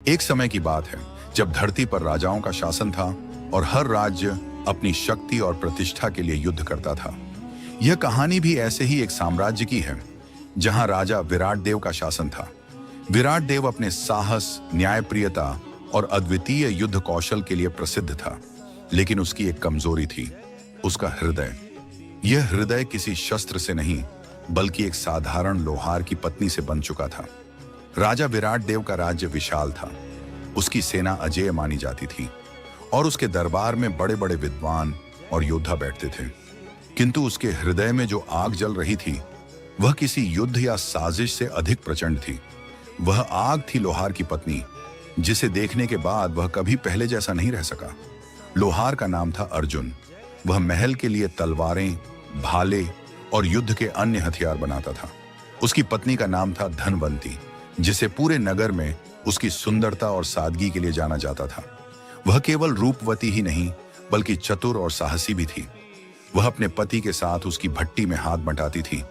एक समय की बात है जब धरती पर राजाओं का शासन था और हर राज्य अपनी शक्ति और प्रतिष्ठा के लिए युद्ध करता था। यह कहानी भी ऐसे ही एक साम्राज्य की है जहां राजा विराट देव का शासन था। विराट देव अपने साहस, न्यायप्रियता और अद्वितीय युद्ध कौशल के लिए प्रसिद्ध था, लेकिन उसकी एक कमजोरी थी, उसका हृदय। यह हृदय किसी शस्त्र से नहीं बल्कि एक साधारण लोहार की पत्नी से बन चुका था। राजा विराट देव का राज्य विशाल था, उसकी सेना अजेय मानी जाती थी और उसके दरबार में बड़े बड़े विद्वान और योद्धा बैठते थे। किंतु उसके हृदय में जो आग जल रही थी वह किसी युद्ध या साजिश से अधिक प्रचंड थी। वह आग थी लोहार की पत्नी, जिसे देखने के बाद वह कभी पहले जैसा नहीं रह सका। लोहार का नाम था अर्जुन। वह महल के लिए तलवारें, भाले और युद्ध के अन्य हथियार बनाता था। उसकी पत्नी का नाम था धनवंती, जिसे पूरे नगर में उसकी सुंदरता और सादगी के लिए जाना जाता था। वह केवल रूपवती ही नहीं बल्कि चतुर और साहसी भी थी। वह अपने पति के साथ उसकी भट्टी में हाथ बंटाती थी,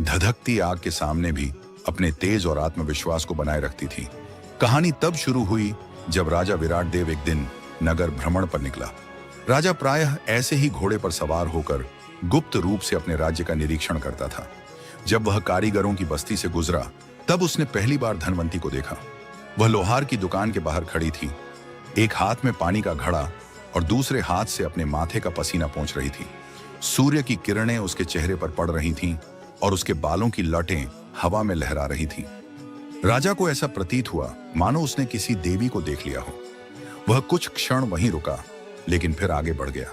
धधकती आग के सामने भी अपने तेज और आत्मविश्वास को बनाए रखती थी। कहानी तब शुरू हुई जब राजा विराट देव एक दिन नगर भ्रमण पर निकला। राजा प्रायः ऐसे ही घोड़े पर सवार होकर गुप्त रूप से अपने राज्य का निरीक्षण करता था। जब वह कारीगरों की बस्ती से गुजरा तब उसने पहली बार धनवंती को देखा। वह लोहार की दुकान के बाहर खड़ी थी, एक हाथ में पानी का घड़ा और दूसरे हाथ से अपने माथे का पसीना पोंछ रही थी। सूर्य की किरणें उसके चेहरे पर पड़ रही थीं और उसके बालों की लटें हवा में लहरा रही थीं। राजा को ऐसा प्रतीत हुआ मानो उसने किसी देवी को देख लिया हो। वह कुछ क्षण वहीं रुका, लेकिन फिर आगे बढ़ गया।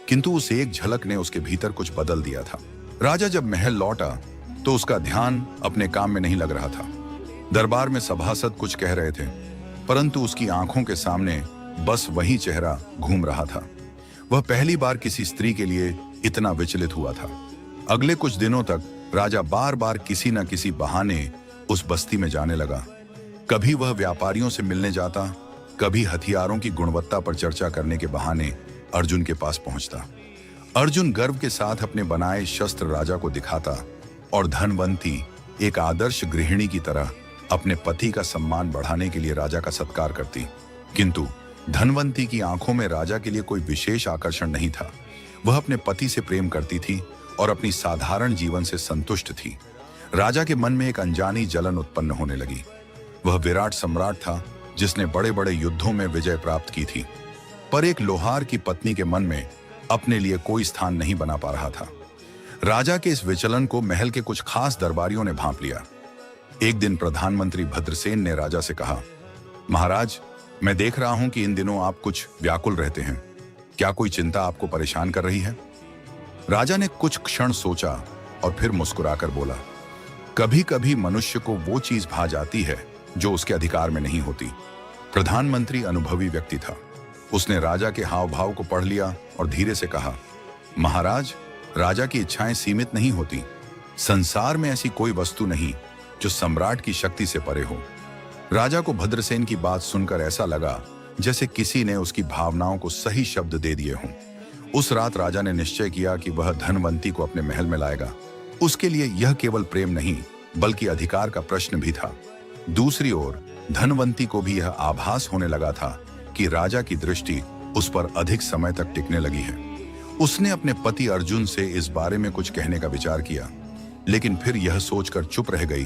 किंतु उस एक झलक ने उसके भीतर कुछ बदल दिया था। राजा जब महल लौटा तो उसका ध्यान अपने काम में नहीं लग रहा था। दरबार में सभासद कुछ कह रहे थे, परंतु उसकी आंखों के सामने बस वही चेहरा घूम रहा था। वह पहली बार किसी स्त्री के लिए इतना विचलित हुआ था। अगले कुछ दिनों तक राजा बार बार किसी न किसी बहाने उस बस्ती में जाने लगा। कभी वह व्यापारियों से मिलने जाता, कभी हथियारों की गुणवत्ता पर चर्चा करने के बहाने अर्जुन के पास पहुंचता। अर्जुन गर्व के साथ अपने बनाए शस्त्र राजा को दिखाता और धनवंती एक आदर्श गृहिणी की तरह अपने पति का सम्मान बढ़ाने के लिए राजा का सत्कार करती। किंतु धनवंती की आंखों में राजा के लिए कोई विशेष आकर्षण नहीं था। वह अपने पति से प्रेम करती थी और अपनी साधारण जीवन से संतुष्ट थी। राजा के मन में एक अनजानी जलन उत्पन्न होने लगी। वह विराट सम्राट था जिसने बड़े बड़े युद्धों में विजय प्राप्त की थी, पर एक लोहार की पत्नी के मन में अपने लिए कोई स्थान नहीं बना पा रहा था। राजा के इस विचलन को महल के कुछ खास दरबारियों ने भांप लिया। एक दिन प्रधानमंत्री भद्रसेन ने राजा से कहा, महाराज, मैं देख रहा हूं कि इन दिनों आप कुछ व्याकुल रहते हैं। क्या कोई चिंता आपको परेशान कर रही है? राजा ने कुछ क्षण सोचा और फिर मुस्कुराकर बोला, कभी कभी मनुष्य को वो चीज भा जाती है जो उसके अधिकार में नहीं होती। प्रधानमंत्री अनुभवी व्यक्ति था। उसने राजा के हाव भाव को पढ़ लिया और धीरे से कहा, महाराज, राजा की इच्छाएं सीमित नहीं होती। संसार में ऐसी कोई वस्तु नहीं जो सम्राट की शक्ति से परे हो। राजा को भद्रसेन की बात सुनकर ऐसा लगा जैसे किसी ने उसकी भावनाओं को सही शब्द दे दिए हों। उस रात राजा ने निश्चय किया कि वह धनवंती को अपने महल में लाएगा। उसके लिए यह केवल प्रेम नहीं बल्कि अधिकार का प्रश्न भी था। दूसरी ओर धनवंती को भी यह आभास होने लगा था कि राजा की दृष्टि उस पर अधिक समय तक टिकने लगी है। उसने अपने पति अर्जुन से इस बारे में कुछ कहने का विचार किया, लेकिन फिर यह सोचकर चुप रह गई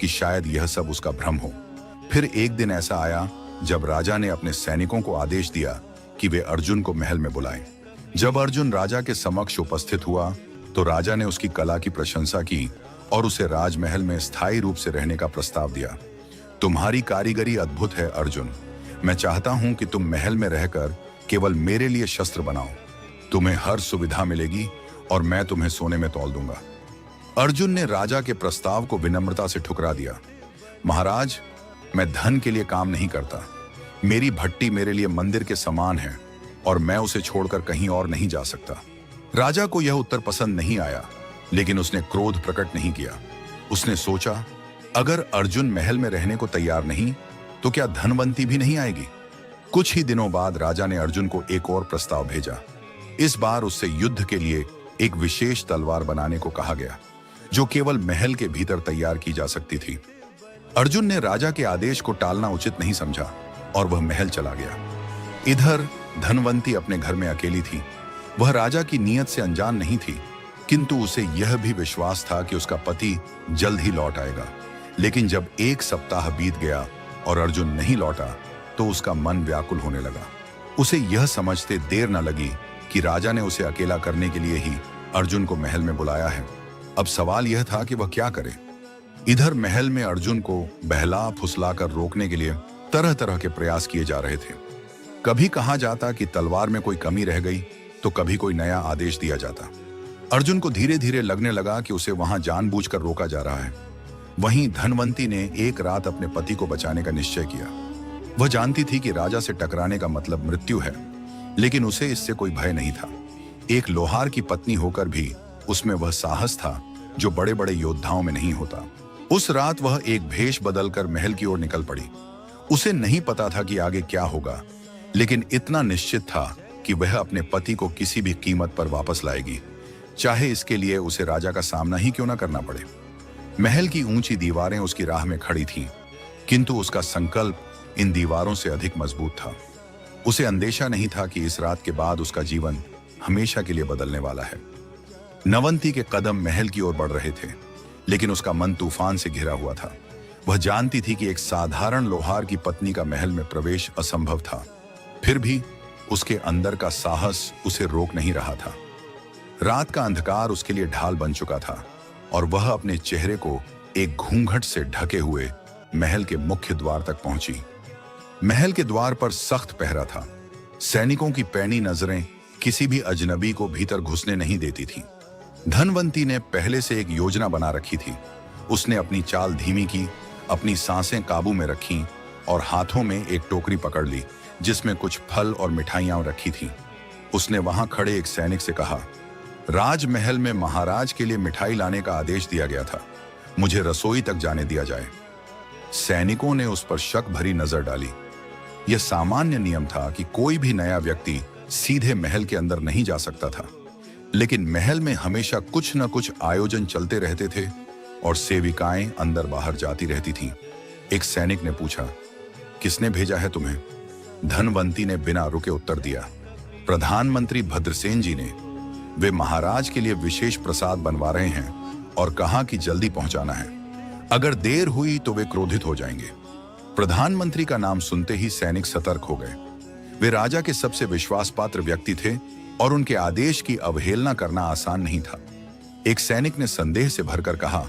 कि शायद यह सब उसका भ्रम हो। फिर एक दिन ऐसा आया जब राजा ने अपने सैनिकों को आदेश दिया कि वे अर्जुन को महल में बुलाएं। जब अर्जुन राजा के समक्ष उपस्थित हुआ तो राजा ने उसकी कला की प्रशंसा की और उसे राजमहल में स्थायी रूप से रहने का प्रस्ताव दिया। तुम्हारी कारीगरी अद्भुत है अर्जुन। मैं चाहता हूं कि तुम महल में रहकर केवल मेरे लिए शस्त्र बनाओ। तुम्हें हर सुविधा मिलेगी और मैं तुम्हें सोने में तौल दूंगा। अर्जुन ने राजा के प्रस्ताव को विनम्रता से ठुकरा दिया। महाराज, मैं धन के लिए काम नहीं करता। मेरी भट्टी मेरे लिए मंदिर के समान है और मैं उसे छोड़कर कहीं और नहीं जा सकता। राजा को यह उत्तर पसंद नहीं आया, लेकिन उसने क्रोध प्रकट नहीं किया। उसने सोचा, अगर अर्जुन महल में रहने को तैयार नहीं तो क्या धनवंती भी नहीं आएगी? कुछ ही दिनों बाद राजा ने अर्जुन को एक और प्रस्ताव भेजा। इस बार उससे युद्ध के लिए एक विशेष तलवार बनाने को कहा गया, जो केवल महल के भीतर तैयार की जा सकती थी। अर्जुन ने राजा के आदेश को टालना उचित नहीं समझा और वह महल चला गया। इधर धनवंती अपने घर में अकेली थी। वह राजा की नीयत से अनजान नहीं थी, किंतु उसे यह भी विश्वास था कि उसका पति जल्द ही लौट आएगा। लेकिन जब 1 सप्ताह बीत गया और अर्जुन नहीं लौटा तो उसका मन व्याकुल होने लगा। उसे यह समझते देर न लगी कि राजा ने उसे अकेला करने के लिए ही अर्जुन को महल में बुलाया है। अब सवाल यह था कि वह क्या करे। इधर महल में अर्जुन को बहला फुसलाकर रोकने के लिए तरह तरह के प्रयास किए जा रहे थे। कभी कहा जाता कि तलवार में कोई कमी रह गई, तो कभी कोई नया आदेश दिया जाता। अर्जुन को धीरे धीरे लगने लगा कि उसे वहां जानबूझकर रोका जा रहा है। वहीं धनवंती ने एक रात अपने पति को बचाने का निश्चय किया। वह जानती थी कि राजा से टकराने का मतलब मृत्यु है, लेकिन उसे इससे कोई भय नहीं था। एक लोहार की पत्नी होकर भी उसमें वह साहस था जो बड़े बड़े योद्धाओं में नहीं होता। उस रात वह एक भेष बदलकर महल की ओर निकल पड़ी। उसे नहीं पता था कि आगे क्या होगा, लेकिन इतना निश्चित था कि वह अपने पति को किसी भी कीमत पर वापस लाएगी, चाहे इसके लिए उसे राजा का सामना ही क्यों न करना पड़े। महल की ऊंची दीवारें उसकी राह में खड़ी थीं, किंतु उसका संकल्प इन दीवारों से अधिक मजबूत था। उसे अंदेशा नहीं था कि इस रात के बाद उसका जीवन हमेशा के लिए बदलने वाला है। नवंती के कदम महल की ओर बढ़ रहे थे, लेकिन उसका मन तूफान से घिरा हुआ था। वह जानती थी कि एक साधारण लोहार की पत्नी का महल में प्रवेश असंभव था, फिर भी उसके अंदर का साहस उसे रोक नहीं रहा था। रात का अंधकार उसके लिए ढाल बन चुका था और वह अपने चेहरे को एक घूंघट से ढके हुए महल के मुख्य द्वार तक पहुंची। महल के द्वार पर सख्त पहरा था। सैनिकों की पैनी नजरें किसी भी अजनबी को भीतर घुसने नहीं देती थी। धनवंती ने पहले से एक योजना बना रखी थी। उसने अपनी चाल धीमी की, अपनी सांसें काबू में रखीं और हाथों में एक टोकरी पकड़ ली जिसमें कुछ फल और मिठाइयां रखी थीं। उसने वहां खड़े एक सैनिक से कहा, राजमहल में महाराज के लिए मिठाई लाने का आदेश दिया गया था, मुझे रसोई तक जाने दिया जाए। सैनिकों ने उस पर शक भरी नजर डाली। यह सामान्य नियम था कि कोई भी नया व्यक्ति सीधे महल के अंदर नहीं जा सकता था, लेकिन महल में हमेशा कुछ न कुछ आयोजन चलते रहते थे और सेविकाएं अंदर बाहर जाती रहती थीं। एक सैनिक ने पूछा, किसने भेजा है तुम्हें? धनवंती ने बिना रुके उत्तर दिया, प्रधानमंत्री भद्रसेन जी ने। वे महाराज के लिए विशेष प्रसाद बनवा रहे हैं और कहा कि जल्दी पहुंचाना है। अगर देर हुई तो वे क्रोधित हो जाएंगे। प्रधानमंत्री का नाम सुनते ही सैनिक सतर्क हो गए। वे राजा के सबसे विश्वास पात्र व्यक्ति थे और उनके आदेश की अवहेलना करना आसान नहीं था। एक सैनिक ने संदेह से भरकर कहा,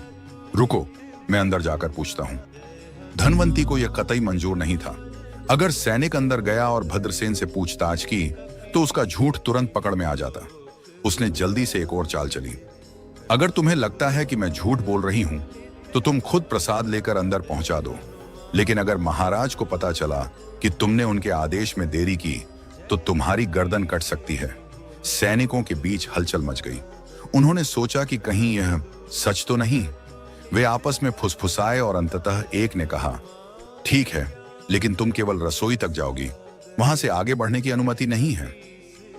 रुको, मैं अंदर जाकर पूछता हूं। धनवंती को यह कतई मंजूर नहीं था। अगर सैनिक अंदर गया और भद्रसेन से पूछताछ की तो उसका झूठ तुरंत पकड़ में आ जाता। उसने जल्दी से एक और चाल चली। अगर तुम्हें लगता है कि मैं झूठ बोल रही हूं तो तुम खुद प्रसाद लेकर अंदर पहुंचा दो, लेकिन अगर महाराज को पता चला कि तुमने उनके आदेश में देरी की तो तुम्हारी गर्दन कट सकती है। सैनिकों के बीच हलचल मच गई। उन्होंने सोचा कि कहीं यह सच तो नहीं। वे आपस में फुसफुसाए और अंततः एक ने कहा, ठीक है, लेकिन तुम केवल रसोई तक जाओगी, वहां से आगे बढ़ने की अनुमति नहीं है।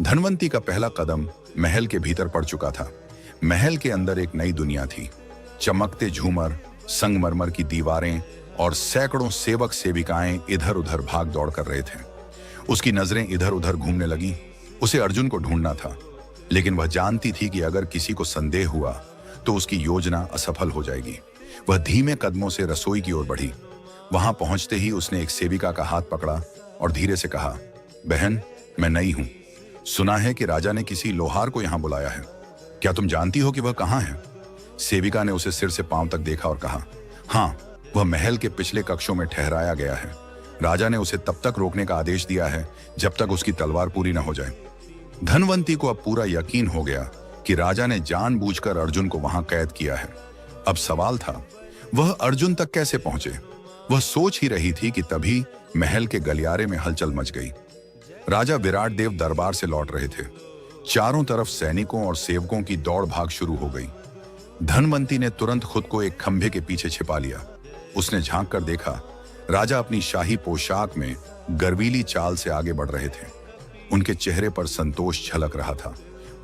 धनवंती का पहला कदम महल के भीतर पड़ चुका था। महल के अंदर एक नई दुनिया थी। चमकते झूमर, संगमरमर की दीवारें और सैकड़ों सेवक सेविकाएं इधर उधर भाग दौड़ कर रहे थे। उसकी नजरें इधर उधर घूमने लगी। उसे अर्जुन को ढूंढना था, लेकिन वह जानती थी कि अगर किसी को संदेह हुआ तो उसकी योजना असफल हो जाएगी। वह धीमे कदमों से रसोई की ओर बढ़ी। वहां पहुंचते ही उसने एक सेविका का हाथ पकड़ा और धीरे से कहा, बहन, मैं नई हूं। सुना है कि राजा ने किसी लोहार को यहां बुलाया है। क्या तुम जानती हो कि वह कहां है? सेविका ने उसे सिर से पांव तक देखा और कहा, हाँ, वह महल के पिछले कक्षों में ठहराया गया है। राजा ने उसे तब तक रोकने का आदेश दिया है जब तक उसकी तलवार पूरी न हो जाए। धनवंती को अब पूरा यकीन हो गया कि राजा ने जानबूझकर अर्जुन को वहां कैद किया है। अब सवाल था, वह अर्जुन तक कैसे पहुंचे? वह सोच ही रही थी कि तभी महल के गलियारे में हलचल मच गई। राजा विराट देव दरबार से लौट रहे थे। चारों तरफ सैनिकों और सेवकों की दौड़ भाग शुरू हो गई। धनवंती ने तुरंत खुद को एक खंभे के पीछे छिपा लिया। उसने झांक कर देखा, राजा अपनी शाही पोशाक में गर्वीली चाल से आगे बढ़ रहे थे। उनके चेहरे पर संतोष झलक रहा था,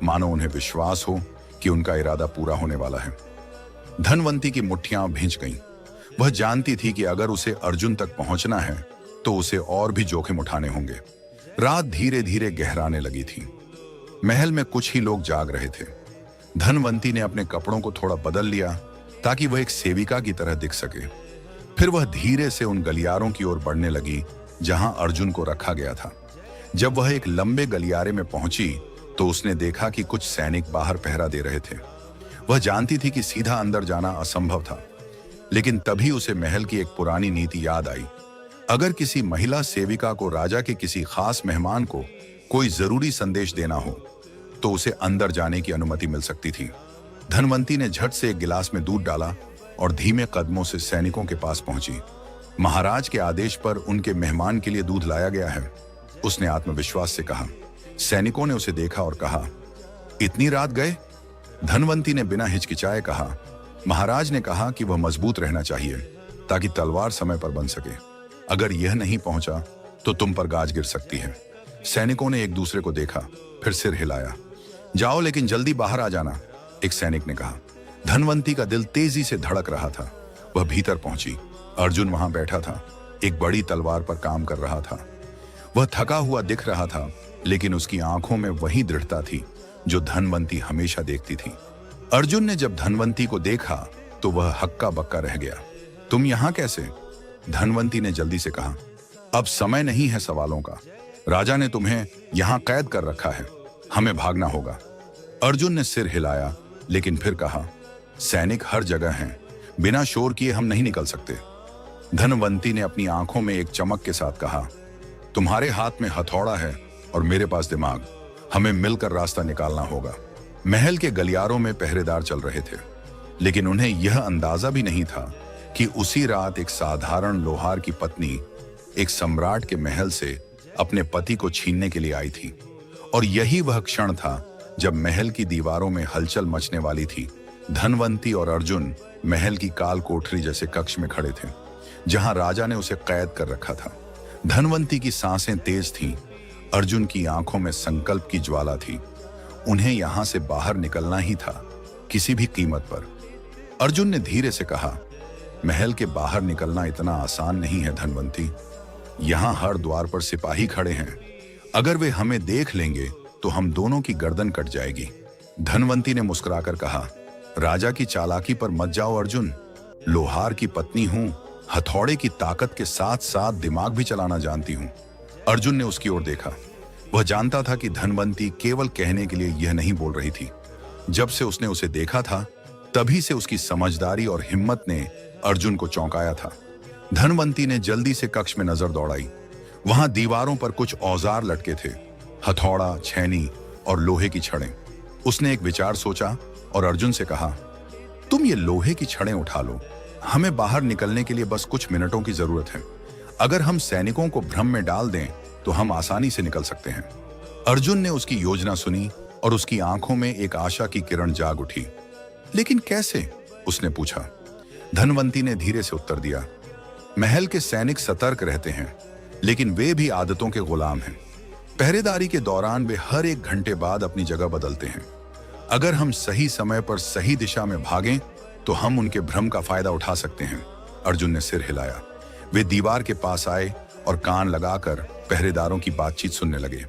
मानो उन्हें विश्वास हो कि उनका इरादा पूरा होने वाला है। धनवंती की मुट्ठियां भींच गईं। वह जानती थी कि अगर उसे अर्जुन तक पहुंचना है तो उसे और भी जोखिम उठाने होंगे। रात धीरे धीरे गहराने लगी थी। महल में कुछ ही लोग जाग रहे थे। धनवंती ने अपने कपड़ों को थोड़ा बदल लिया ताकि वह एक सेविका की तरह दिख सके। फिर वह धीरे से उन गलियारों की ओर बढ़ने लगी जहां अर्जुन को रखा गया था। जब वह एक लंबे गलियारे में पहुंची तो उसने देखा कि कुछ सैनिक बाहर पहरा दे रहे थे। वह जानती थी कि सीधा अंदर जाना असंभव था, लेकिन तभी उसे महल की एक पुरानी नीति याद आई। अगर किसी महिला सेविका को राजा के किसी खास मेहमान को कोई जरूरी संदेश देना हो तो उसे अंदर जाने की अनुमति मिल सकती थी। धनवंती ने झट से एक गिलास में दूध डाला और धीमे कदमों से सैनिकों के पास पहुंची। महाराज के आदेश पर उनके मेहमान के लिए दूध लाया गया है, उसने आत्मविश्वास से कहा। सैनिकों ने उसे देखा और कहा, इतनी रात गए? धनवंती ने बिना हिचकिचाए कहा, महाराज ने कहा कि वह मजबूत रहना चाहिए ताकि तलवार समय पर बन सके। अगर यह नहीं पहुंचा तो तुम पर गाज गिर सकती है। सैनिकों ने एक दूसरे को देखा, फिर सिर हिलाया। जाओ, लेकिन जल्दी बाहर आ जाना, एक सैनिक ने कहा। धनवंती का दिल तेजी से धड़क रहा था। वह भीतर पहुंची। अर्जुन वहां बैठा था, एक बड़ी तलवार पर काम कर रहा था। वह थका हुआ दिख रहा था, लेकिन उसकी आंखों में वही दृढ़ता थी जो धनवंती हमेशा देखती थी। अर्जुन ने जब धनवंती को देखा तो वह हक्का बक्का रह गया। तुम यहां कैसे? धनवंती ने जल्दी से कहा। अब समय नहीं है सवालों का, राजा ने तुम्हें यहां कैद कर रखा है, हमें भागना होगा। अर्जुन ने सिर हिलाया, लेकिन फिर कहा, सैनिक हर जगह हैं, बिना शोर किए हम नहीं निकल सकते। धनवंती ने अपनी आंखों में एक चमक के साथ कहा, तुम्हारे हाथ में हथौड़ा है और मेरे पास दिमाग, हमें मिलकर रास्ता निकालना होगा। महल के गलियारों में पहरेदार चल रहे थे, लेकिन उन्हें यह अंदाजा भी नहीं था कि उसी रात एक साधारण लोहार की पत्नी एक सम्राट के महल से अपने पति को छीनने के लिए आई थी। और यही वह क्षण था जब महल की दीवारों में हलचल मचने वाली थी। धनवंती और अर्जुन महल की काल कोठरी जैसे कक्ष में खड़े थे, जहां राजा ने उसे कैद कर रखा था। धनवंती की सांसें तेज थीं, अर्जुन की आंखों में संकल्प की ज्वाला थी। उन्हें यहां से बाहर निकलना ही था, किसी भी कीमत पर। अर्जुन ने धीरे से कहा, महल के बाहर निकलना इतना आसान नहीं है धनवंती। यहां हर द्वार पर सिपाही खड़े हैं, अगर वे हमें देख लेंगे तो हम दोनों की गर्दन कट जाएगी। धनवंती ने मुस्कुराकर कहा, राजा की चालाकी पर मत जाओ अर्जुन, लोहार की पत्नी हूं, हथौड़े की ताकत के साथ साथ दिमाग भी चलाना जानती हूं। अर्जुन ने उसकी ओर देखा। वह जानता था कि धनवंती केवल कहने के लिए यह नहीं बोल रही थी। जब से उसने उसे देखा था, तभी से उसकी समझदारी और हिम्मत ने अर्जुन को चौंकाया था। धनवंती ने जल्दी से कक्ष में नजर दौड़ाई। वहां दीवारों पर कुछ औजार लटके थे, हथौड़ा, छेनी और लोहे की छड़ें। उसने एक विचार सोचा और अर्जुन से कहा, तुम ये लोहे की छड़ें उठा लो, हमें बाहर निकलने के लिए बस कुछ मिनटों की जरूरत है। अगर हम सैनिकों को भ्रम में डाल दें तो हम आसानी से निकल सकते हैं। अर्जुन ने उसकी योजना सुनी और उसकी आंखों में एक आशा की किरण जाग उठी। लेकिन कैसे? उसने पूछा। धनवंती ने धीरे से उत्तर दिया, महल के सैनिक सतर्क रहते हैं, लेकिन वे भी आदतों के गुलाम हैं। पहरेदारी के दौरान वे हर एक घंटे बाद अपनी जगह बदलते हैं। अगर हम सही समय पर सही दिशा में भागें तो हम उनके भ्रम का फायदा उठा सकते हैं। अर्जुन ने सिर हिलाया। वे दीवार के पास आए और कान लगाकर पहरेदारों की बातचीत सुनने लगे।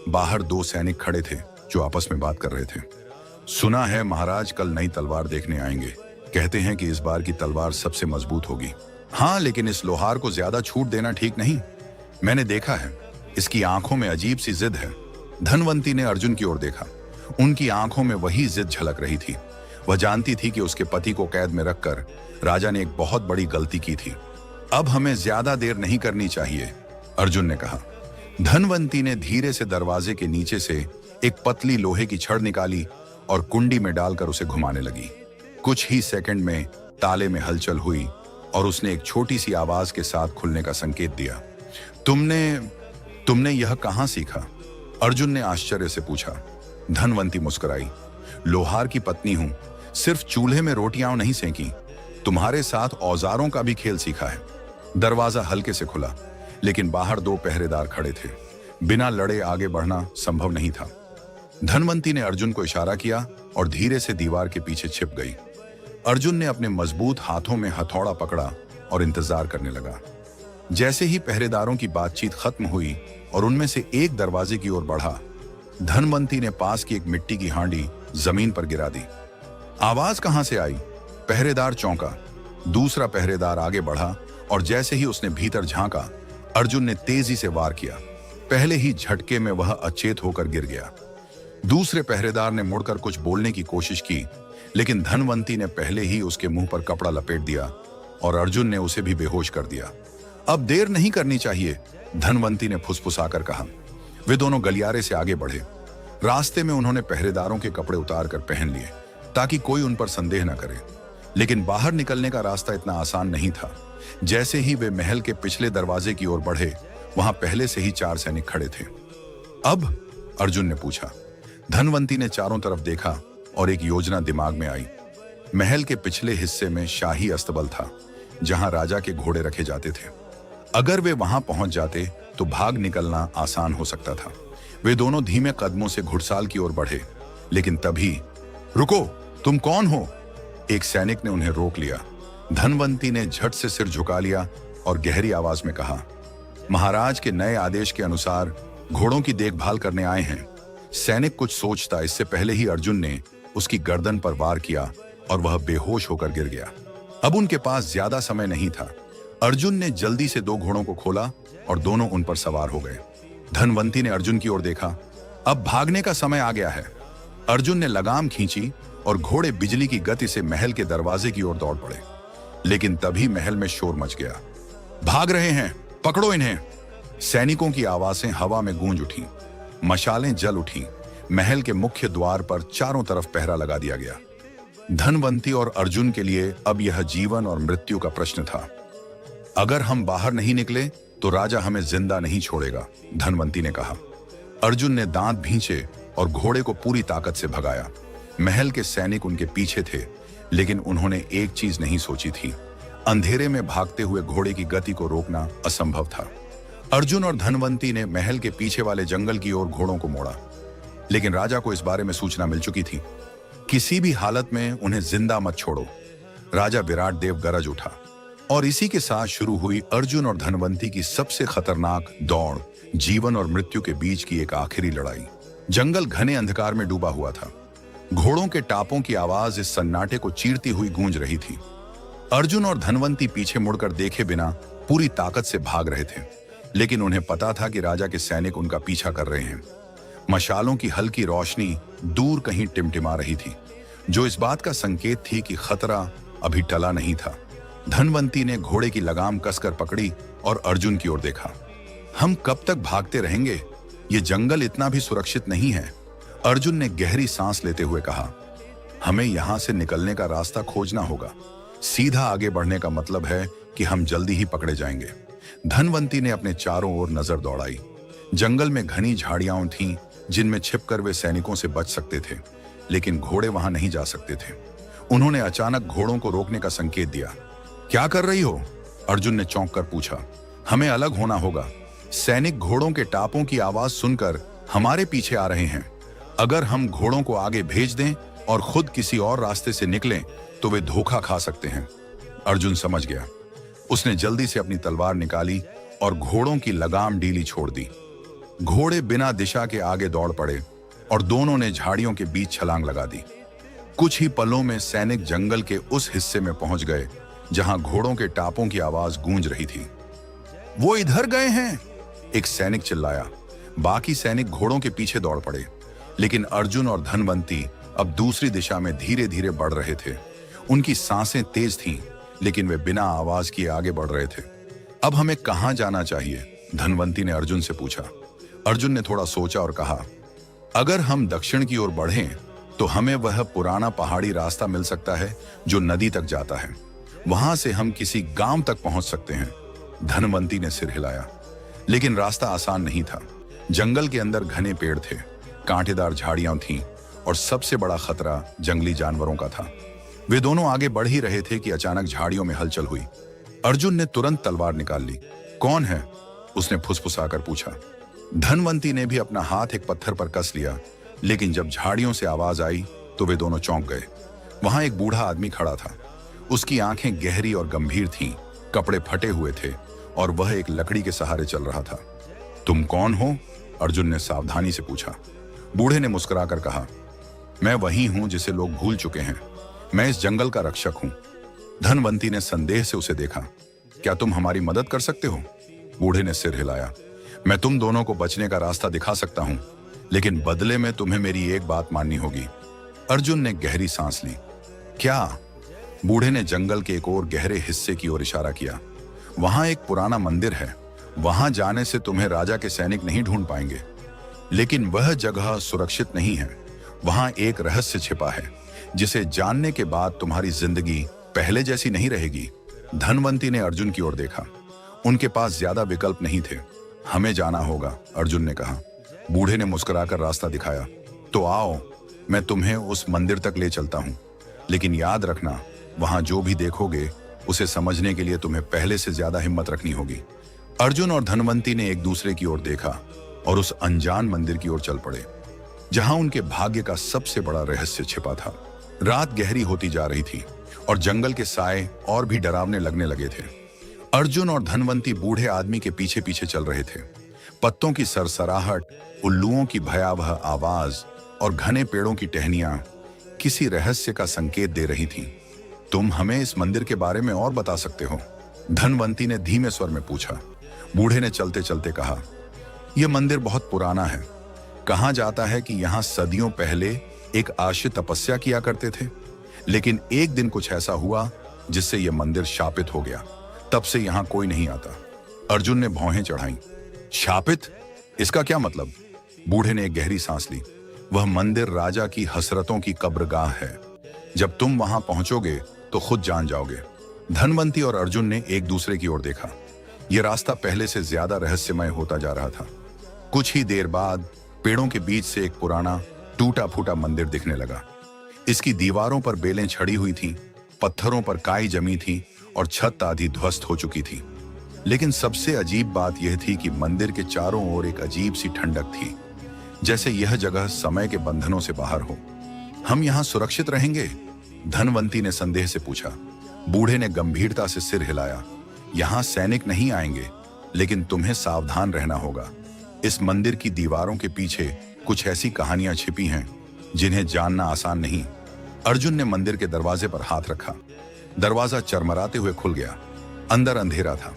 बाहर दो सैनिक खड़े थे जो आपस में बात कर रहे थे। सुना है महाराज कल नई तलवार देखने आएंगे, कहते हैं कि इस बार की तलवार सबसे मजबूत होगी। हाँ, लेकिन इस लोहार को ज्यादा छूट देना ठीक नहीं। मैंने देखा है, इसकी आंखों में अजीब सी जिद है। धनवंती ने अर्जुन की ओर देखा। उनकी आंखों में वही जिद झलक रही थी। वह जानती थी कि उसके पति को कैद में रखकर राजा ने एक बहुत बड़ी गलती की थी। अब हमें ज्यादा देर नहीं करनी चाहिए, अर्जुन ने कहा। धनवंती ने धीरे से दरवाजे के नीचे से एक पतली लोहे की छड़ निकाली और कुंडी में डालकर उसे घुमाने लगी। कुछ ही सेकंड में ताले में हलचल हुई और उसने एक छोटी सी आवाज के साथ खुलने का संकेत दिया। तुमने यह कहां सीखा? अर्जुन ने आश्चर्य से पूछा। धनवंती मुस्कुराई। लोहार की पत्नी हूं, सिर्फ चूल्हे में रोटियां नहीं सेंकी, तुम्हारे साथ औजारों का भी खेल सीखा है। दरवाजा हल्के से खुला, लेकिन बाहर दो पहरेदार खड़े थे। बिना लड़े आगे बढ़ना संभव नहीं था। धनवंती ने अर्जुन को इशारा किया और धीरे से दीवार के पीछे छिप गई। अर्जुन ने अपने मजबूत हाथों में हथौड़ा पकड़ा और इंतजार करने लगा। जैसे ही पहरेदारों की बातचीत खत्म हुई और उनमें से एक दरवाजे की ओर बढ़ा, धनवंती ने पास की एक मिट्टी की हांडी जमीन पर गिरा दी। आवाज कहां से आई? पहरेदार चौंका। दूसरा पहरेदार आगे बढ़ा और जैसे ही उसने भीतर झांका, अर्जुन ने तेजी से वार किया। पहले ही झटके में वह अचेत होकर गिर गया। दूसरे पहरेदार ने मुड़कर कुछ बोलने की कोशिश की, लेकिन धनवंती ने पहले ही उसके मुंह पर कपड़ा लपेट दिया और अर्जुन ने उसे भी बेहोश कर दिया। अब देर नहीं करनी चाहिए, धनवंती ने फुसफुसाकर कहा। वे दोनों गलियारे से आगे बढ़े। रास्ते में उन्होंने पहरेदारों के कपड़े उतार कर पहन लिए ताकि कोई उन पर संदेह न करे। लेकिन बाहर निकलने का रास्ता इतना आसान नहीं था। जैसे ही वे महल के पिछले दरवाजे की ओर बढ़े, वहां पहले से ही 4 सैनिक खड़े थे। अब? अर्जुन ने पूछा। धनवंती ने चारों तरफ देखा और एक योजना दिमाग में आई। महल के पिछले हिस्से में शाही अस्तबल था, जहां राजा के घोड़े रखे जाते थे। अगर वे वहां पहुंच जाते तो भाग निकलना आसान हो सकता था। वे दोनों धीमे कदमों से घुड़साल की ओर बढ़े, लेकिन तभी, रुको, तुम कौन हो? एक सैनिक ने उन्हें रोक लिया। धनवंती ने झट से सिर झुका लिया और गहरी आवाज में कहा, महाराज के नए आदेश के अनुसार घोड़ों की देखभाल करने आए हैं। सैनिक कुछ सोचता इससे पहले ही अर्जुन ने उसकी गर्दन पर वार किया और वह बेहोश होकर गिर गया। अब उनके पास ज्यादा समय नहीं था। अर्जुन ने जल्दी से 2 घोड़ों को खोला और दोनों उन पर सवार हो गए। धनवंती ने अर्जुन की ओर देखा। अब भागने का समय आ गया है। अर्जुन ने लगाम खींची और घोड़े बिजली की गति से महल के दरवाजे की ओर दौड़ पड़े। लेकिन तभी महल में शोर मच गया। भाग रहे हैं, पकड़ो इन्हें! सैनिकों की आवाजें हवा में गूंज उठी। मशालें जल उठी। महल के मुख्य द्वार पर चारों तरफ पहरा लगा दिया गया। धनवंती और अर्जुन के लिए अब यह जीवन और मृत्यु का प्रश्न था। अगर हम बाहर नहीं निकले तो राजा हमें जिंदा नहीं छोड़ेगा, धनवंती ने कहा। अर्जुन ने दांत भींचे और घोड़े को पूरी ताकत से भगाया। महल के सैनिक उनके पीछे थे, लेकिन उन्होंने एक चीज नहीं सोची थी। अंधेरे में भागते हुए घोड़े की गति को रोकना असंभव था। अर्जुन और धनवंती ने महल के पीछे वाले जंगल की ओर घोड़ों को मोड़ा, लेकिन राजा को इस बारे में सूचना मिल चुकी थी। किसी भी हालत में उन्हें जिंदा मत छोड़ो। राजा विराट देव गरज उठा और इसी के साथ शुरू हुई अर्जुन और धनवंती की सबसे खतरनाक दौड़, जीवन और मृत्यु के बीच की एक आखिरी लड़ाई। जंगल घने अंधकार में डूबा हुआ था। घोड़ों के टापों की आवाज इस सन्नाटे को चीरती हुई गूंज रही थी। अर्जुन और धनवंती पीछे मुड़कर देखे बिना पूरी ताकत से भाग रहे थे, लेकिन उन्हें पता था कि राजा के सैनिक उनका पीछा कर रहे हैं। मशालों की हल्की रोशनी दूर कहीं टिमटिमा रही थी, जो इस बात का संकेत थी कि खतरा अभी टला नहीं था। धनवंती ने घोड़े की लगाम कसकर पकड़ी और अर्जुन की ओर देखा। हम कब तक भागते रहेंगे? ये जंगल इतना भी सुरक्षित नहीं है। अर्जुन ने गहरी सांस लेते हुए कहा, हमें यहां से निकलने का रास्ता खोजना होगा। सीधा आगे बढ़ने का मतलब है कि हम जल्दी ही पकड़े जाएंगे। धनवंती ने अपने चारों ओर नजर दौड़ाई। जंगल में घनी झाड़ियां थीं, जिनमें छिपकर वे सैनिकों से बच सकते थे, लेकिन घोड़े वहां नहीं जा सकते थे। उन्होंने अचानक घोड़ों को रोकने का संकेत दिया। क्या कर रही हो? अर्जुन ने चौंक कर पूछा। हमें अलग होना होगा। सैनिक घोड़ों के टापों की आवाज सुनकर हमारे पीछे आ रहे हैं। अगर हम घोड़ों को आगे भेज दें और खुद किसी और रास्ते से निकलें तो वे धोखा खा सकते हैं। अर्जुन समझ गया। उसने जल्दी से अपनी तलवार निकाली और घोड़ों की लगाम ढीली छोड़ दी। घोड़े बिना दिशा के आगे दौड़ पड़े और दोनों ने झाड़ियों के बीच छलांग लगा दी। कुछ ही पलों में सैनिक जंगल के उस हिस्से में पहुंच गए जहां घोड़ों के टापों की आवाज गूंज रही थी। वो इधर गए हैं, एक सैनिक चिल्लाया। बाकी सैनिक घोड़ों के पीछे दौड़ पड़े, लेकिन अर्जुन और धनवंती अब दूसरी दिशा में धीरे धीरे बढ़ रहे थे। उनकी सांसें तेज थीं, लेकिन वे बिना आवाज किए आगे बढ़ रहे थे। अब हमें कहां जाना चाहिए? धनवंती ने अर्जुन से पूछा। अर्जुन ने थोड़ा सोचा और कहा, अगर हम दक्षिण की ओर बढ़ें तो हमें वह पुराना पहाड़ी रास्ता मिल सकता है जो नदी तक जाता है। वहां से हम किसी गांव तक पहुंच सकते हैं। धनवंती ने सिर हिलाया, लेकिन रास्ता आसान नहीं था। जंगल के अंदर घने पेड़ थे, कांटेदार झाड़ियां थीं और सबसे बड़ा खतरा जंगली जानवरों का था। वे दोनों आगे बढ़ ही रहे थे कि अचानक झाड़ियों में हलचल हुई। अर्जुन ने तुरंत तलवार निकाल ली। कौन है? उसने फुसफुसाकर पूछा। धनवंती ने भी अपना हाथ एक पत्थर पर कस लिया, लेकिन जब झाड़ियों से आवाज आई तो वे दोनों चौंक गए। वहां एक बूढ़ा आदमी खड़ा था। उसकी आंखें गहरी और गंभीर थीं, कपड़े फटे हुए थे और वह एक लकड़ी के सहारे चल रहा था। तुम कौन हो? अर्जुन ने सावधानी से पूछा। बूढ़े ने मुस्कुराकर कहा, मैं वही हूं जिसे लोग भूल चुके हैं। मैं इस जंगल का रक्षक हूं। धनवंती ने संदेह से उसे देखा। क्या तुम हमारी मदद कर सकते हो? बूढ़े ने सिर हिलाया। मैं तुम दोनों को बचने का रास्ता दिखा सकता हूं, लेकिन बदले में तुम्हें मेरी एक बात माननी होगी। अर्जुन ने गहरी सांस ली। क्या? बूढ़े ने जंगल के एक और गहरे हिस्से की ओर इशारा किया। वहां एक पुराना मंदिर है। वहां जाने से तुम्हें राजा के सैनिक नहीं ढूंढ पाएंगे, लेकिन वह जगह सुरक्षित नहीं है। वहां एक रहस्य छिपा है जिसे जानने के बाद तुम्हारी जिंदगी पहले जैसी नहीं रहेगी। धनवंती ने अर्जुन की ओर देखा। उनके पास ज्यादा विकल्प नहीं थे। हमें जाना होगा, अर्जुन ने कहा। बूढ़े ने मुस्कुराकर रास्ता दिखाया। तो आओ, मैं तुम्हें उस मंदिर तक ले चलता हूं, लेकिन याद रखना, वहां जो भी देखोगे उसे समझने के लिए तुम्हें पहले से ज्यादा हिम्मत रखनी होगी। अर्जुन और धनवंती ने एक दूसरे की ओर देखा और उस अनजान मंदिर की ओर चल पड़े, जहां उनके भाग्य का सबसे बड़ा रहस्य छिपा था। रात गहरी होती जा रही थी और जंगल के साए और भी डरावने लगने लगे थे। अर्जुन और धनवंती बूढ़े आदमी के पीछे पीछे चल रहे थे। पत्तों की सरसराहट, उल्लुओं की भयावह आवाज और घने पेड़ों की टहनियां किसी रहस्य का संकेत दे रही थीं। तुम हमें इस मंदिर के बारे में और बता सकते हो? धनवंती ने धीमे स्वर में पूछा। बूढ़े ने चलते चलते कहा, यह मंदिर बहुत पुराना है। कहा जाता है कि यहाँ सदियों पहले एक आश्रित तपस्या किया करते थे, लेकिन एक दिन कुछ ऐसा हुआ जिससे यह मंदिर शापित हो गया। तब से यहाँ कोई नहीं आता। अर्जुन ने भौहें चढ़ाई। शापित? इसका क्या मतलब? बूढ़े ने एक गहरी सांस ली। वह मंदिर राजा की हसरतों की कब्रगाह है। जब तुम वहां पहुंचोगे तो खुद जान जाओगे। धनवंती और अर्जुन ने एक दूसरे की ओर देखा। यह रास्ता पहले से ज्यादा रहस्यमय होता जा रहा था। कुछ ही देर बाद पेड़ों के बीच से एक पुराना टूटा फूटा मंदिर दिखने लगा। इसकी दीवारों पर बेलें छड़ी हुई थीं, पत्थरों पर काई जमी थी और छत आधी ध्वस्त हो चुकी थी। लेकिन सबसे अजीब बात यह थी कि मंदिर के चारों ओर एक अजीब सी ठंडक थी, जैसे यह जगह समय के बंधनों से बाहर हो। हम यहाँ सुरक्षित रहेंगे? धनवंती ने संदेह से पूछा। बूढ़े ने गंभीरता से सिर हिलाया। यहाँ सैनिक नहीं आएंगे, लेकिन तुम्हें सावधान रहना होगा। इस मंदिर की दीवारों के पीछे कुछ ऐसी कहानियां छिपी हैं जिन्हें जानना आसान नहीं। अर्जुन ने मंदिर के दरवाजे पर हाथ रखा। दरवाजा चरमराते हुए खुल गया। अंदर अंधेरा था।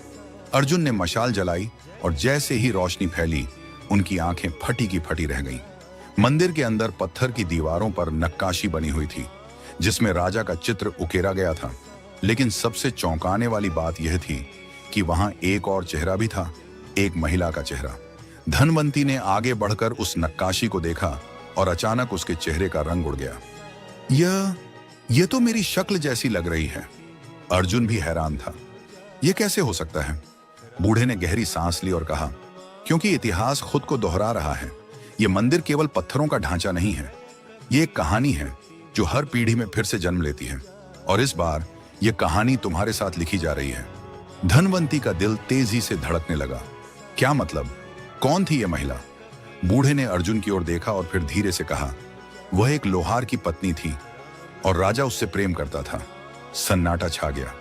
अर्जुन ने मशाल जलाई और जैसे ही रोशनी फैली, उनकी आंखें फटी की फटी रह गईं। मंदिर के अंदर पत्थर की दीवारों पर नक्काशी बनी हुई थी, जिसमें राजा का चित्र उकेरा गया था। लेकिन सबसे चौंकाने वाली बात यह थी कि वहां एक और चेहरा भी था, एक महिला का चेहरा। धनवंती ने आगे बढ़कर उस नक्काशी को देखा और अचानक उसके चेहरे का रंग उड़ गया। यह तो मेरी शक्ल जैसी लग रही है। अर्जुन भी हैरान था। यह कैसे हो सकता है? बूढ़े ने गहरी सांस ली और कहा, क्योंकि इतिहास खुद को दोहरा रहा है। यह मंदिर केवल पत्थरों का ढांचा नहीं है। यह एक कहानी है जो हर पीढ़ी में फिर से जन्म लेती है, और इस बार यह कहानी तुम्हारे साथ लिखी जा रही है। धनवंती का दिल तेजी से धड़कने लगा। क्या मतलब? कौन थी यह महिला? बूढ़े ने अर्जुन की ओर देखा और फिर धीरे से कहा, वह एक लोहार की पत्नी थी और राजा उससे प्रेम करता था। सन्नाटा छा गया।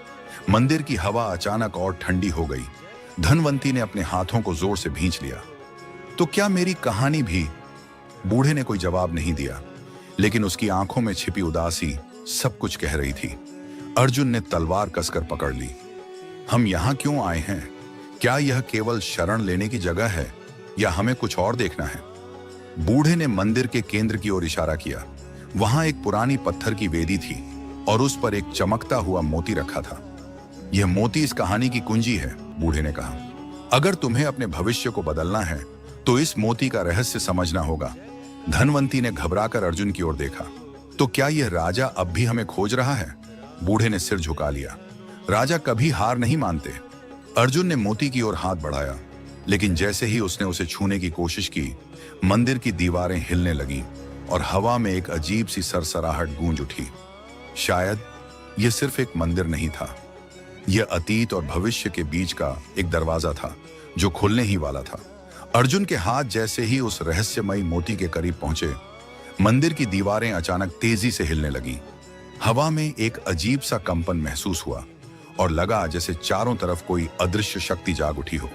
मंदिर की हवा अचानक और ठंडी हो गई। धनवंती ने अपने हाथों को जोर से भींच लिया। तो क्या मेरी कहानी भी? बूढ़े ने कोई जवाब नहीं दिया, लेकिन उसकी आंखों में छिपी उदासी सब कुछ कह रही थी। अर्जुन ने तलवार कसकर पकड़ ली। हम यहां क्यों आए हैं? क्या यह केवल शरण लेने की जगह है या हमें कुछ और देखना है? बूढ़े ने मंदिर के केंद्र की ओर इशारा किया। वहां एक पुरानी पत्थर की वेदी थी और उस पर एक चमकता हुआ मोती रखा था। यह मोती इस कहानी की कुंजी है, बूढ़े ने कहा। अगर तुम्हें अपने भविष्य को बदलना है तो इस मोती का रहस्य समझना होगा। धनवंती ने घबराकर अर्जुन की ओर देखा। तो क्या यह राजा अब भी हमें खोज रहा है? बूढ़े ने सिर झुका लिया। राजा कभी हार नहीं मानते। अर्जुन ने मोती की ओर हाथ बढ़ाया, लेकिन जैसे ही उसने उसे छूने की कोशिश की, मंदिर की दीवारें हिलने लगीं और हवा में एक अजीब सी सरसराहट गूंज उठी। शायद यह सिर्फ एक मंदिर नहीं था, यह अतीत और भविष्य के बीच का एक दरवाजा था जो खुलने ही वाला था। अर्जुन के हाथ जैसे ही उस रहस्यमयी मोती के करीब पहुंचे, मंदिर की दीवारें अचानक तेजी से हिलने लगीं। हवा में एक अजीब सा कंपन महसूस हुआ और लगा जैसे चारों तरफ कोई अदृश्य शक्ति जाग उठी हो।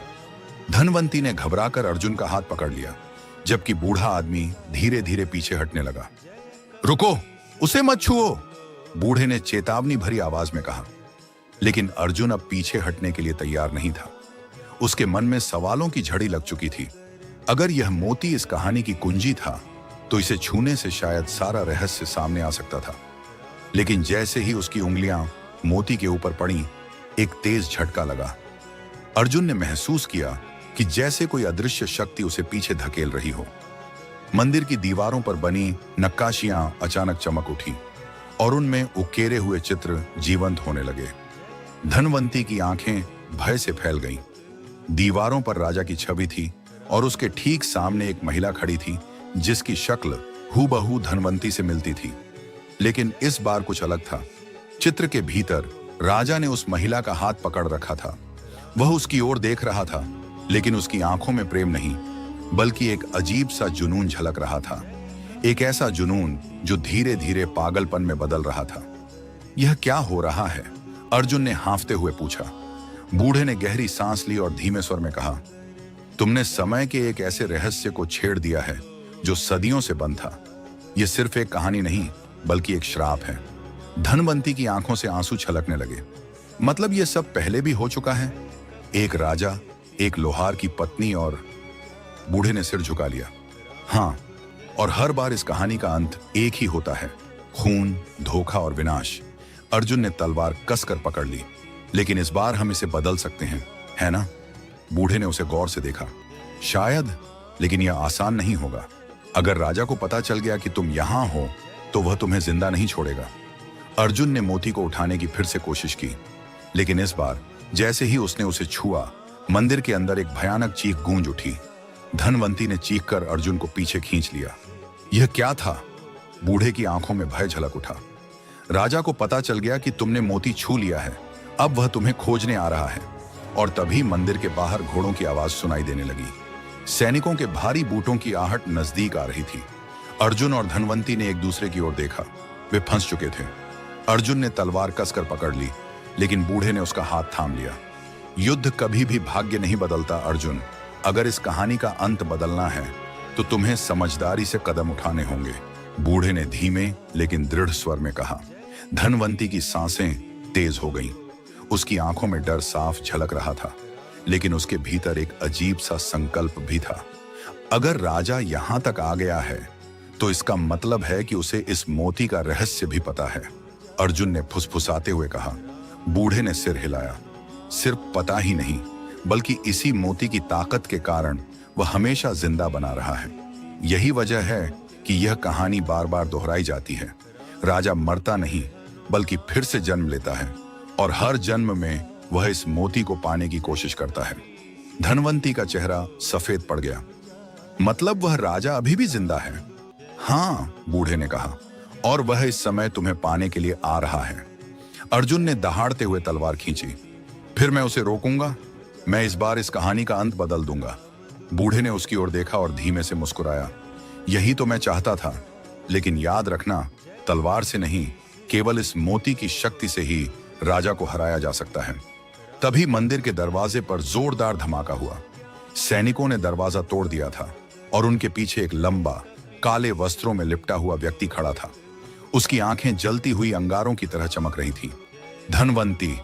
धनवंती ने घबराकर अर्जुन का हाथ पकड़ लिया, जबकि बूढ़ा आदमी धीरे धीरे पीछे हटने लगा। रुको, उसे मत छुओ, बूढ़े ने चेतावनी भरी आवाज में कहा। लेकिन अर्जुन अब पीछे हटने के लिए तैयार नहीं था। उसके मन में सवालों की झड़ी लग चुकी थी। अगर यह मोती इस कहानी की कुंजी था तो इसे छूने से शायद सारा रहस्य सामने आ सकता था। लेकिन जैसे ही उसकी उंगलियां मोती के ऊपर पड़ी, एक तेज झटका लगा। अर्जुन ने महसूस किया कि जैसे कोई अदृश्य शक्ति उसे पीछे धकेल रही हो। मंदिर की दीवारों पर बनी नक्काशियां अचानक चमक उठी और उनमें उकेरे हुए चित्र जीवंत होने लगे। धनवंती की आंखें भय से फैल गईं। दीवारों पर राजा की छवि थी और उसके ठीक सामने एक महिला खड़ी थी जिसकी शक्ल हूबहू धनवंती से मिलती थी। लेकिन इस बार कुछ अलग था। चित्र के भीतर राजा ने उस महिला का हाथ पकड़ रखा था। वह उसकी ओर देख रहा था, लेकिन उसकी आंखों में प्रेम नहीं, बल्कि एक अजीब सा जुनून झलक रहा था। एक ऐसा जुनून जो धीरे धीरे पागलपन में बदल रहा था। यह क्या हो रहा है? अर्जुन ने हांफते हुए पूछा। बूढ़े ने गहरी सांस ली और धीमे स्वर में कहा, तुमने समय के एक ऐसे रहस्य को छेड़ दिया है जो सदियों से बंद था। यह सिर्फ एक कहानी नहीं, बल्कि एक श्राप है। धनवंती की आंखों से आंसू छलकने लगे। मतलब यह सब पहले भी हो चुका है? एक राजा, एक लोहार की पत्नी और... बूढ़े ने सिर झुका लिया। हाँ, और हर बार इस कहानी का अंत एक ही होता है, खून, धोखा और विनाश। अर्जुन ने तलवार कसकर पकड़ ली। लेकिन इस बार हम इसे बदल सकते हैं, है ना? बूढ़े ने उसे गौर से देखा। शायद, लेकिन यह आसान नहीं होगा। अगर राजा को पता चल गया कि तुम यहां हो तो वह तुम्हें जिंदा नहीं छोड़ेगा। अर्जुन ने मोती को उठाने की फिर से कोशिश की, लेकिन इस बार जैसे ही उसने उसे छुआ, मंदिर के अंदर एक भयानक चीख गूंज उठी। धनवंती ने चीखकर अर्जुन को पीछे खींच लिया। यह क्या था? बूढ़े की आंखों में भय झलक उठा। राजा को पता चल गया कि तुमने मोती छू लिया है। अब वह तुम्हें खोजने आ रहा है। और तभी मंदिर के बाहर घोड़ों की आवाज सुनाई देने लगी। सैनिकों के भारी बूटों की आहट नजदीक आ रही थी। अर्जुन और धनवंती ने एक दूसरे की ओर देखा। वे फंस चुके थे। अर्जुन ने तलवार कसकर पकड़ ली, लेकिन बूढ़े ने उसका हाथ थाम लिया। युद्ध कभी भी भाग्य नहीं बदलता अर्जुन। अगर इस कहानी का अंत बदलना है तो तुम्हें समझदारी से कदम उठाने होंगे, बूढ़े ने धीमे लेकिन दृढ़ स्वर में कहा। धनवंती की सांसें तेज हो गईं। उसकी आंखों में डर साफ झलक रहा था, लेकिन उसके भीतर एक अजीब सा संकल्प भी था। अगर राजा यहां तक आ गया है तो इसका मतलब है कि उसे इस मोती का रहस्य भी पता है, अर्जुन ने फुसफुसाते हुए कहा। बूढ़े ने सिर हिलाया। सिर्फ पता ही नहीं, बल्कि इसी मोती की ताकत के कारण वह हमेशा जिंदा बना रहा है। यही वजह है कि यह कहानी बार बार दोहराई जाती है। राजा मरता नहीं, बल्कि फिर से जन्म लेता है, और हर जन्म में वह इस मोती को पाने की कोशिश करता है। धनवंती का चेहरा सफेद पड़ गया। मतलब वह राजा अभी भी जिंदा है? हाँ, बूढ़े ने कहा, और वह इस समय तुम्हें पाने के लिए आ रहा है। अर्जुन ने दहाड़ते हुए तलवार खींची। फिर मैं उसे रोकूंगा। मैं इस बार इस कहानी का अंत बदल दूंगा। बूढ़े ने उसकी ओर देखा और धीमे से मुस्कुराया। यही तो मैं चाहता था, लेकिन याद रखना, तलवार से नहीं, केवल इस मोती की शक्ति से ही राजा को हराया जा सकता है। तभी मंदिर के दरवाजे पर जोरदार धमाका हुआ। सैनिकों ने दरवाजा तोड़ दिया था और उनके पीछे एक लंबा, काले वस्त्रों में लिपटा हुआ व्यक्ति खड़ा था। उसकी आंखें जलती हुई अंगारों की तरह चमक रही थी। धनवंती,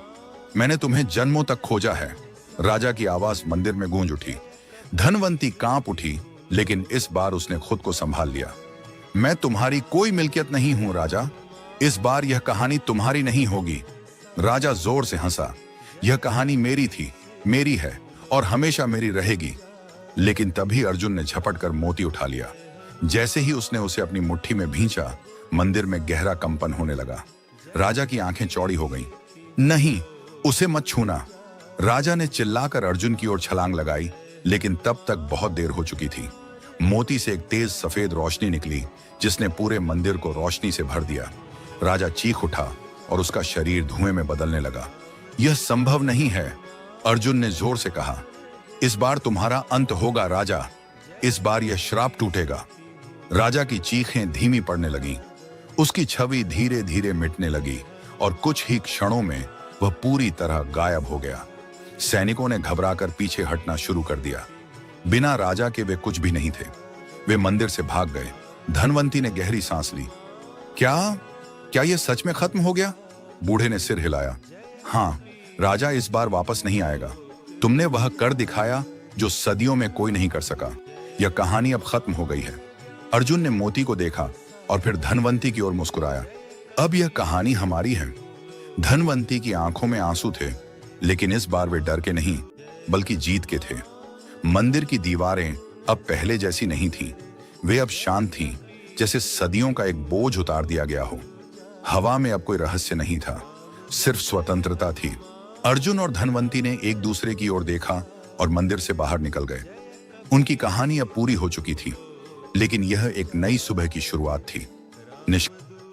मैंने तुम्हें जन्मों तक खोजा है, राजा की आवाज मंदिर में गूंज उठी। धनवंती कांप उठी, लेकिन इस बार उसने खुद को संभाल लिया। मैं तुम्हारी कोई मिल्कियत नहीं हूं राजा। इस बार यह कहानी तुम्हारी नहीं होगी। राजा जोर से हंसा। यह कहानी मेरी थी, मेरी है और हमेशा मेरी रहेगी। लेकिन तभी अर्जुन ने झपट कर मोती उठा लिया। जैसे ही उसने उसे अपनी मुट्ठी में भींचा, मंदिर में गहरा कंपन होने लगा। राजा की आंखें चौड़ी हो गईं। नहीं, उसे मत छूना। राजा ने चिल्लाकर अर्जुन की ओर छलांग लगाई, लेकिन तब तक बहुत देर हो चुकी थी। मोती से एक तेज सफेद रोशनी निकली, जिसने पूरे मंदिर को रोशनी से भर दिया। राजा चीख उठा और उसका शरीर धुएं में बदलने लगा। यह संभव नहीं है, अर्जुन ने जोर से कहा। इस बार तुम्हारा अंत होगा राजा। इस बार यह श्राप टूटेगा। राजा की चीखें धीमी पड़ने लगीं। उसकी छवि धीरे धीरे मिटने लगी और कुछ ही क्षणों में वह पूरी तरह गायब हो गया। सैनिकों ने घबराकर पीछे हटना शुरू कर दिया। बिना राजा के वे कुछ भी नहीं थे। वे मंदिर से भाग गए। धनवंती ने गहरी सांस ली। क्या क्या यह सच में खत्म हो गया? बूढ़े ने सिर हिलाया। हाँ, राजा इस बार वापस नहीं आएगा। तुमने वह कर दिखाया जो सदियों में कोई नहीं कर सका। यह कहानी अब खत्म हो गई है। अर्जुन ने मोती को देखा और फिर धनवंती की ओर मुस्कुराया। अब यह कहानी हमारी है। धनवंती की आंखों में आंसू थे, लेकिन इस बार वे डर के नहीं बल्कि जीत के थे। मंदिर की दीवारें अब पहले जैसी नहीं थीं। वे अब शांत थीं, जैसे सदियों का एक बोझ उतार दिया गया हो। हवा में अब कोई रहस्य नहीं था, सिर्फ स्वतंत्रता थी। अर्जुन और धनवंती ने एक दूसरे की ओर देखा और मंदिर से बाहर निकल गए। उनकी कहानी अब पूरी हो चुकी थी, लेकिन यह एक नई सुबह की शुरुआत थी।